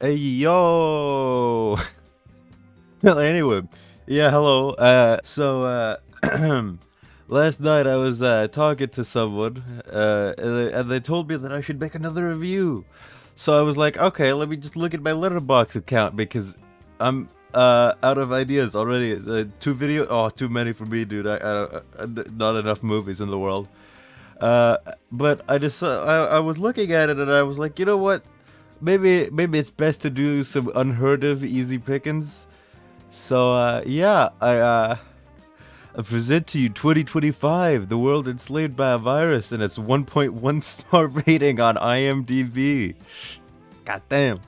Hey yo. Well, anyway, yeah, hello. Last night I was talking to someone, and they told me that I should make another review. So I was like, okay, let me just look at my letterbox account because I'm out of ideas already. Too many for me, dude. Not enough movies in the world. But I was looking at it and I was like, you know what? Maybe it's best to do some unheard of easy pickings. So yeah, I present to you 2025, The World Enslaved by a Virus, and its 1.1 star rating on IMDb. God damn.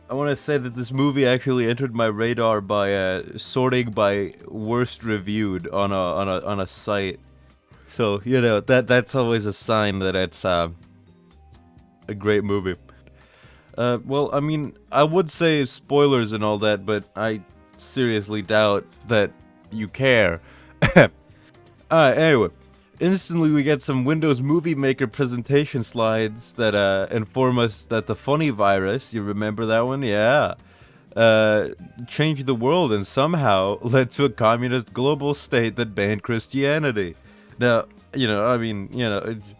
I want to say that this movie actually entered my radar by sorting by worst reviewed on a site. So you know that's always a sign that it's a great movie. Well, I mean, I would say spoilers and all that, but I seriously doubt that you care. Anyway, instantly we get some Windows Movie Maker presentation slides that inform us that the funny virus, you remember that one? Yeah. Changed the world and somehow led to a communist global state that banned Christianity. Now, it's,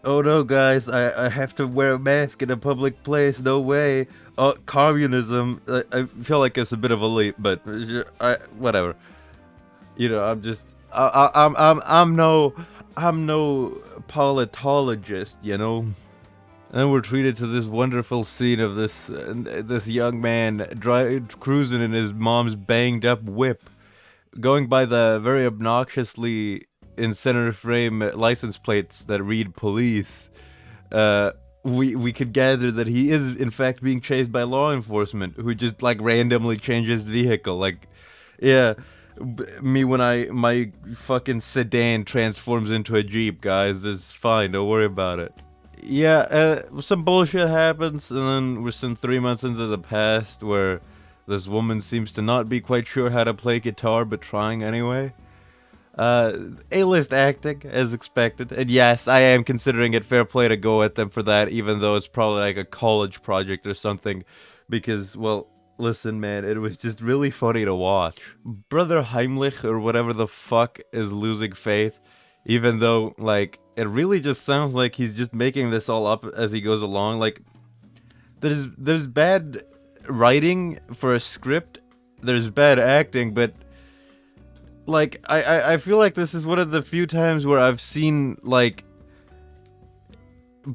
oh no, guys, I have to wear a mask in a public place. No way. Communism. I feel like it's a bit of a leap, but whatever. I'm no politologist, you know. And we're treated to this wonderful scene of this young man cruising in his mom's banged up whip, going by the very obnoxiously in center frame license plates that read police. We could gather that he is in fact being chased by law enforcement, who just like randomly changes vehicle. Like, yeah, me when my fucking sedan transforms into a Jeep, guys. It's fine. Don't worry about it. Yeah, some bullshit happens, and then we're some 3 months into the past where this woman seems to not be quite sure how to play guitar, but trying anyway. A-list acting, as expected. And yes, I am considering it fair play to go at them for that, even though it's probably like a college project or something. Because, well, listen, man, it was just really funny to watch. Brother Heimlich, or whatever the fuck, is losing faith. Even though, like, it really just sounds like he's just making this all up as he goes along. Like, there's bad writing for a script, there's bad acting, but like I feel like this is one of the few times where I've seen like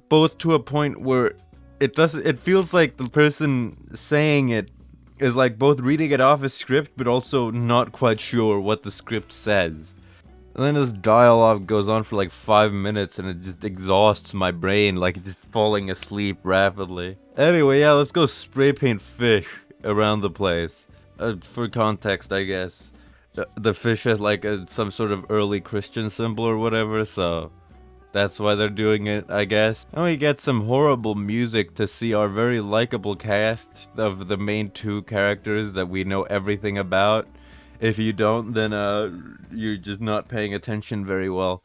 both to a point where it feels like the person saying it is like both reading it off a script but also not quite sure what the script says. And then this dialogue goes on for like 5 minutes and it just exhausts my brain, like just falling asleep rapidly. Anyway, yeah, let's go spray paint fish around the place. For context, I guess. The fish has like some sort of early Christian symbol or whatever, so that's why they're doing it, I guess. And we get some horrible music to see our very likable cast of the main two characters that we know everything about. If you don't, then you're just not paying attention very well.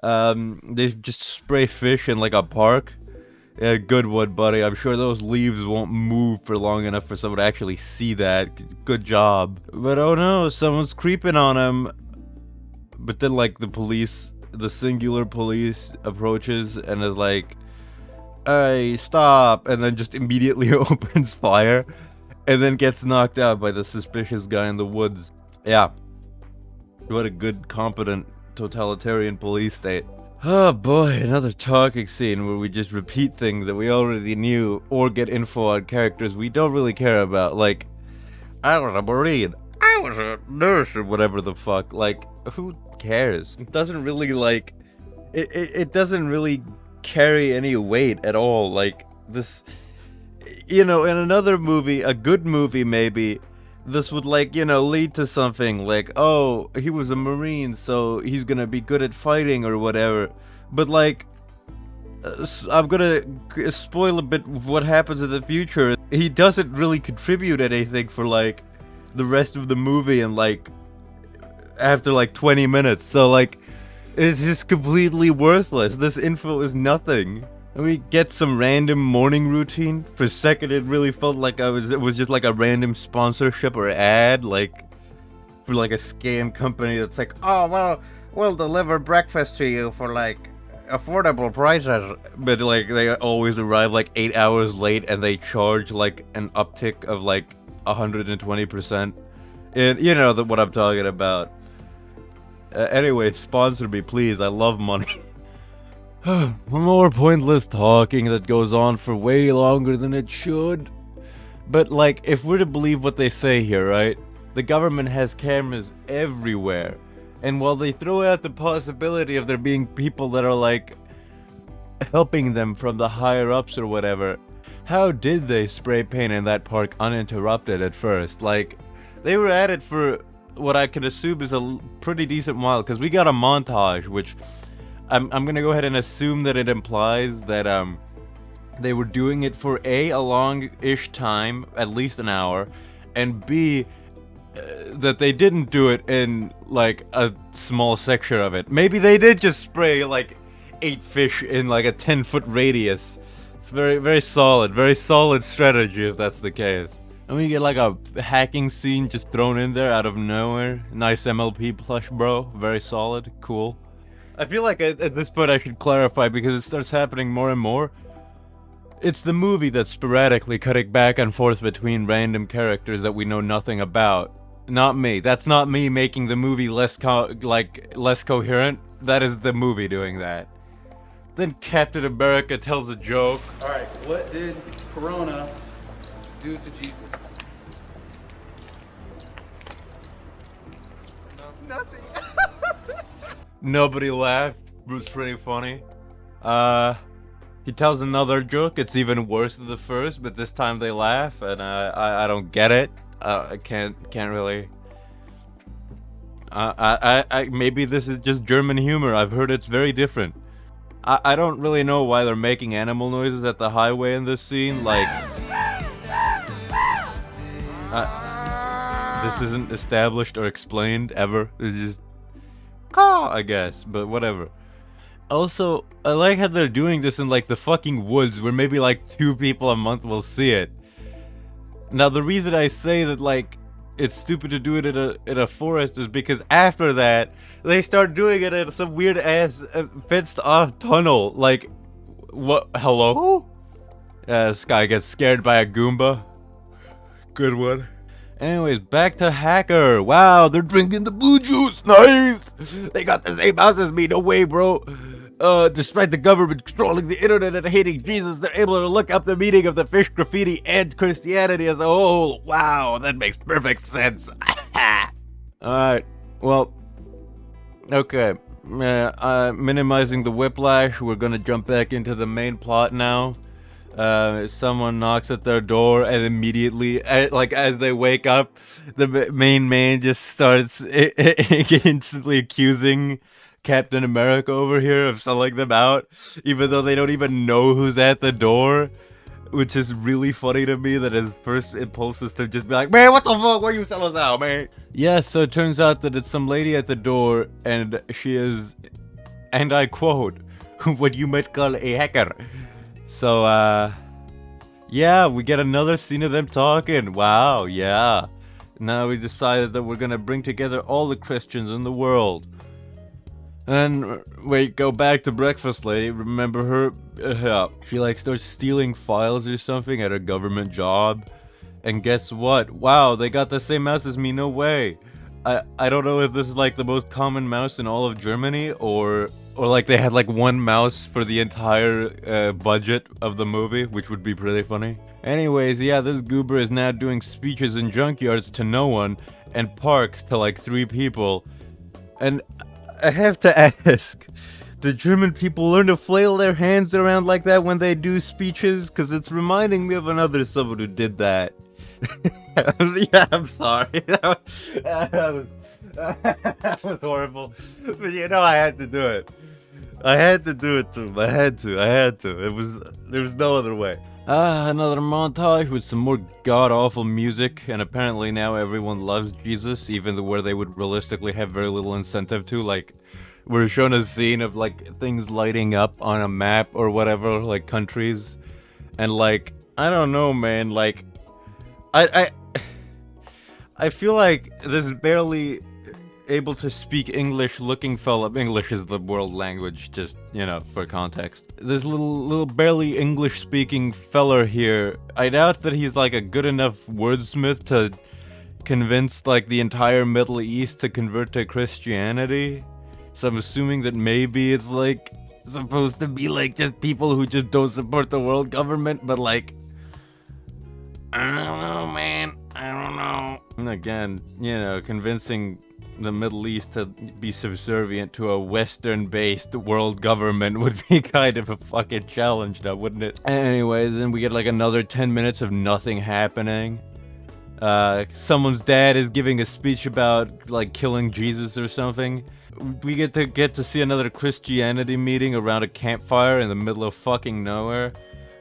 They just spray fish in like a park. Yeah, good one, buddy. I'm sure those leaves won't move for long enough for someone to actually see that. Good job. But oh no, someone's creeping on him. But then like the singular police approaches and is like, hey, stop, and then just immediately opens fire and then gets knocked out by the suspicious guy in the woods. Yeah. What a good, competent, totalitarian police state. Oh boy, another talking scene where we just repeat things that we already knew or get info on characters we don't really care about. Like, I was a Marine, I was a nurse, or whatever the fuck. Like, who cares? It doesn't really, like, it doesn't really carry any weight at all. Like, this, you know, in another movie, a good movie maybe, this would, like, you know, lead to something like, oh, he was a Marine, so he's gonna be good at fighting or whatever. But, like, I'm gonna spoil a bit of what happens in the future. He doesn't really contribute anything for, like, the rest of the movie and, like, after, like, 20 minutes. So, like, it's just completely worthless. This info is nothing. And we get some random morning routine. For a second, it really felt like it was just like a random sponsorship or ad, like for like a scam company that's like, oh well, we'll deliver breakfast to you for like affordable prices, but like they always arrive like 8 hours late and they charge like an uptick of like 120%. And you know what I'm talking about. Anyway, sponsor me, please. I love money. More pointless talking that goes on for way longer than it should. But like, if we're to believe what they say here, right? The government has cameras everywhere. And while they throw out the possibility of there being people that are like helping them from the higher ups or whatever, how did they spray paint in that park uninterrupted at first? Like, they were at it for what I could assume is a pretty decent while, because we got a montage, which I'm gonna go ahead and assume that it implies that they were doing it for A, long-ish time, at least an hour, and B, that they didn't do it in like a small section of it. Maybe they did just spray like 8 fish in like a 10-foot radius. It's very solid strategy if that's the case. And we get like a hacking scene just thrown in there out of nowhere. Nice MLP plush, bro. Very solid, cool. I feel like at this point I should clarify because it starts happening more and more. It's the movie that's sporadically cutting back and forth between random characters that we know nothing about. Not me. That's not me making the movie less coherent. That is the movie doing that. Then Captain America tells a joke. Alright, what did Corona do to Jesus? Nothing. Nobody laughed. It was pretty funny. He tells another joke. It's even worse than the first, but this time they laugh, and I don't get it. I can't really. Maybe this is just German humor. I've heard it's very different. I don't really know why they're making animal noises at the highway in this scene. Like, this isn't established or explained ever. It's just caw, I guess, but whatever. Also, I like how they're doing this in like the fucking woods where maybe like 2 people a month will see it. Now the reason I say that like it's stupid to do it in a forest is because after that they start doing it in some weird ass fenced off tunnel. Like, what? Hello? This guy gets scared by a Goomba. Good one. Anyways, back to Hacker. Wow, they're drinking the blue juice. Nice. They got the same house as me. No way, bro. Despite the government controlling the internet and hating Jesus, they're able to look up the meaning of the fish graffiti and Christianity as a whole. Wow, that makes perfect sense. Alright, well, okay. Minimizing the whiplash, we're gonna jump back into the main plot now. Someone knocks at their door, and immediately, like as they wake up, the main man just starts instantly accusing Captain America over here of selling them out, even though they don't even know who's at the door, which is really funny to me that his first impulse is to just be like, man, what the fuck, where you sell us out, man? Yeah, so it turns out that it's some lady at the door, and she is, and I quote, what you might call a hacker. So, yeah, we get another scene of them talking. Wow, yeah. Now we decided that we're gonna bring together all the Christians in the world. And wait, go back to Breakfast Lady. Remember her? She like starts stealing files or something at her government job. And guess what? Wow, they got the same mouse as me. No way. I don't know if this is like the most common mouse in all of Germany, or like they had like one mouse for the entire budget of the movie, which would be pretty funny. Anyways, yeah, this Goober is now doing speeches in junkyards to no one and parks to like 3 people. And I have to ask, do German people learn to flail their hands around like that when they do speeches? Because it's reminding me of another someone who did that. Yeah, I'm sorry. That was horrible. But you know I had to do it. I had to do it to him. I had to. There was no other way. Another montage with some more god-awful music, and apparently now everyone loves Jesus, even where they would realistically have very little incentive to. Like, we're shown a scene of like things lighting up on a map or whatever, like countries, and like I don't know, man. Like I feel like this barely able to speak English looking fella. English is the world language, just, you know, for context. This little barely English speaking feller here, I doubt that he's like a good enough wordsmith to convince like the entire Middle East to convert to Christianity. So I'm assuming that maybe it's like supposed to be like just people who just don't support the world government, but like I don't know, man. I don't know. And again, you know, convincing the Middle East to be subservient to a Western-based world government would be kind of a fucking challenge now, wouldn't it? Anyways, then we get like another 10 minutes of nothing happening. Someone's dad is giving a speech about like killing Jesus or something. We get to see another Christianity meeting around a campfire in the middle of fucking nowhere.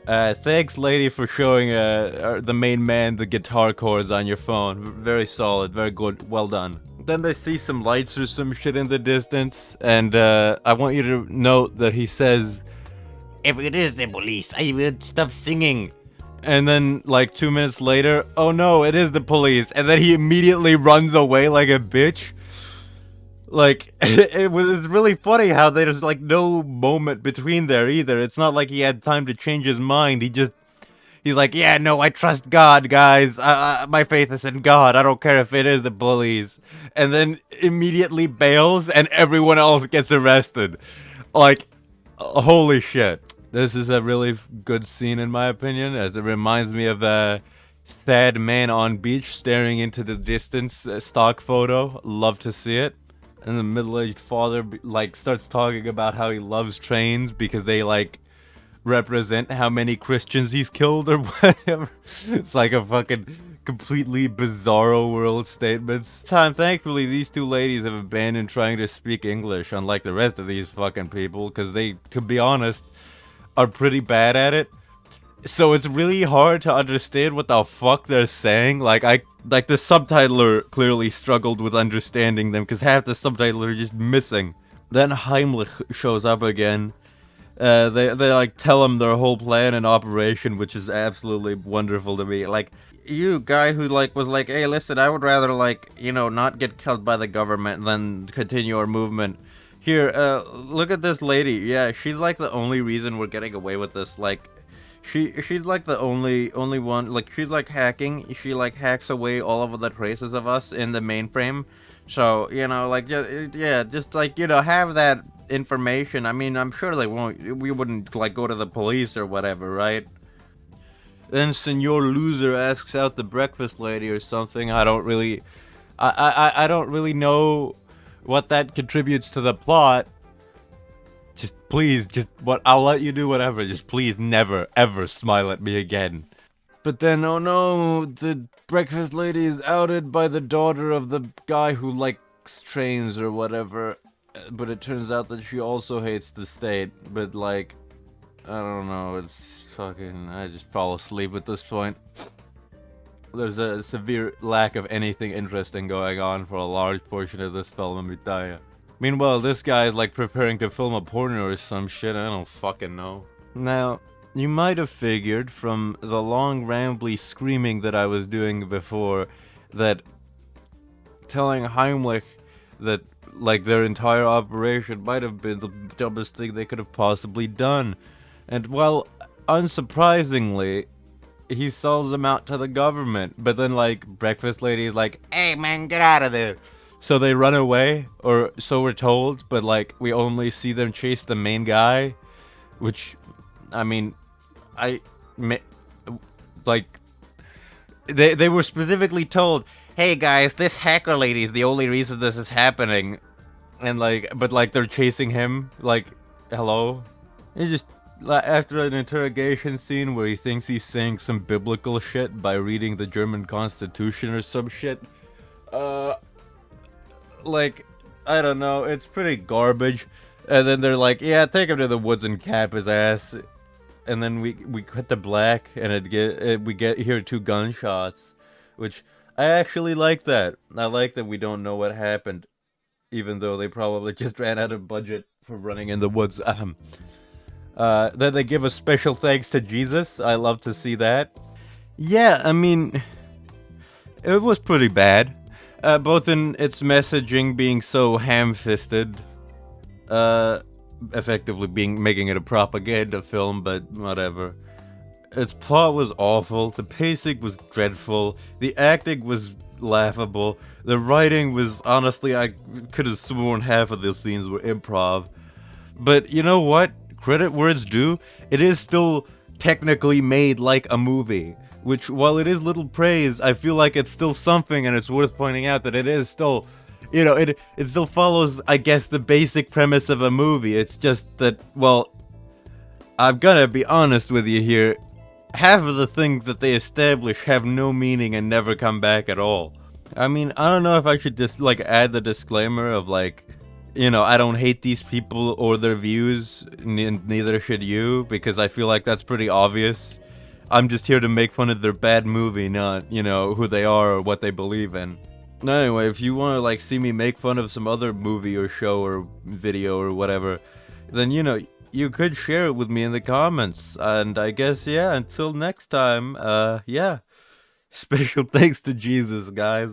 Thanks, lady, for showing the main man the guitar chords on your phone. Very solid, very good, well done. Then they see some lights or some shit in the distance, and I want you to note that he says, "If it is the police, I will stop singing." And then, like 2 minutes later, oh no, it is the police, and then he immediately runs away like a bitch. Like, it's really funny how there's like no moment between there either. It's not like he had time to change his mind. He's like, yeah, no, I trust God, guys. My faith is in God. I don't care if it is the bullies. And then immediately bails and everyone else gets arrested. Like, holy shit. This is a really good scene in my opinion, as it reminds me of a sad man on beach staring into the distance stock photo. Love to see it. And the middle-aged father like starts talking about how he loves trains because they like represent how many Christians he's killed or whatever. It's like a fucking completely bizarro world statements. Thankfully, these two ladies have abandoned trying to speak English, unlike the rest of these fucking people, because they, to be honest, are pretty bad at it. So it's really hard to understand what the fuck they're saying. Like the subtitler clearly struggled with understanding them because half the subtitles are just missing. Then Heimlich shows up again. They like tell him their whole plan and operation, which is absolutely wonderful to me. Like, you guy who like was like, hey, listen, I would rather like, you know, not get killed by the government than continue our movement. Here, look at this lady. Yeah, she's like the only reason we're getting away with this. Like, she's like the only one. Like, she's like hacking. She like hacks away all of the traces of us in the mainframe. So, you know, like, yeah, just like, you know, have that information. I mean, I'm sure we wouldn't like go to the police or whatever, right? Then Senor Loser asks out the breakfast lady or something. I don't really know what that contributes to the plot. Just please, I'll let you do whatever. Just please never, ever smile at me again. But then, oh no, the breakfast lady is outed by the daughter of the guy who likes trains or whatever. But it turns out that she also hates the state. But like, I don't know, it's fucking, I just fall asleep at this point. There's a severe lack of anything interesting going on for a large portion of this film, let me tell ya. Meanwhile, this guy is like preparing to film a porno or some shit, I don't fucking know. Now, you might have figured from the long rambly screaming that I was doing before that telling Heimlich that like their entire operation might have been the dumbest thing they could have possibly done. And well, unsurprisingly, he sells them out to the government, but then like breakfast lady is like, hey man, get out of there. So they run away, or so we're told, but like we only see them chase the main guy, which, I mean, like, they were specifically told, hey guys, this hacker lady is the only reason this is happening, and like, but like they're chasing him, like, hello? It's just, after an interrogation scene where he thinks he's saying some biblical shit by reading the German Constitution or some shit, like, I don't know, it's pretty garbage. And then they're like, yeah, take him to the woods and cap his ass. And then we cut to black, and we hear 2 gunshots, which I actually like that. I like that we don't know what happened. even though they probably just ran out of budget for running in the woods. Then they give a special thanks to Jesus. I love to see that. Yeah, I mean, it was pretty bad. Both in its messaging being so ham-fisted, effectively making it a propaganda film, but whatever. Its plot was awful, the pacing was dreadful, the acting was laughable, the writing was, honestly, I could have sworn half of the scenes were improv. But you know what? Credit where it's due, it is still technically made like a movie. Which, while it is little praise, I feel like it's still something, and it's worth pointing out that it is still, you know, it still follows, I guess, the basic premise of a movie. It's just that, well, I'm gonna be honest with you here, half of the things that they establish have no meaning and never come back at all. I mean, I don't know if I should just, like, add the disclaimer of, like, you know, I don't hate these people or their views, neither should you, because I feel like that's pretty obvious. I'm just here to make fun of their bad movie, not, you know, who they are or what they believe in. Anyway, if you want to, like, see me make fun of some other movie or show or video or whatever, then, you know, you could share it with me in the comments. And I guess, yeah, until next time, yeah. Special thanks to Jesus, guys.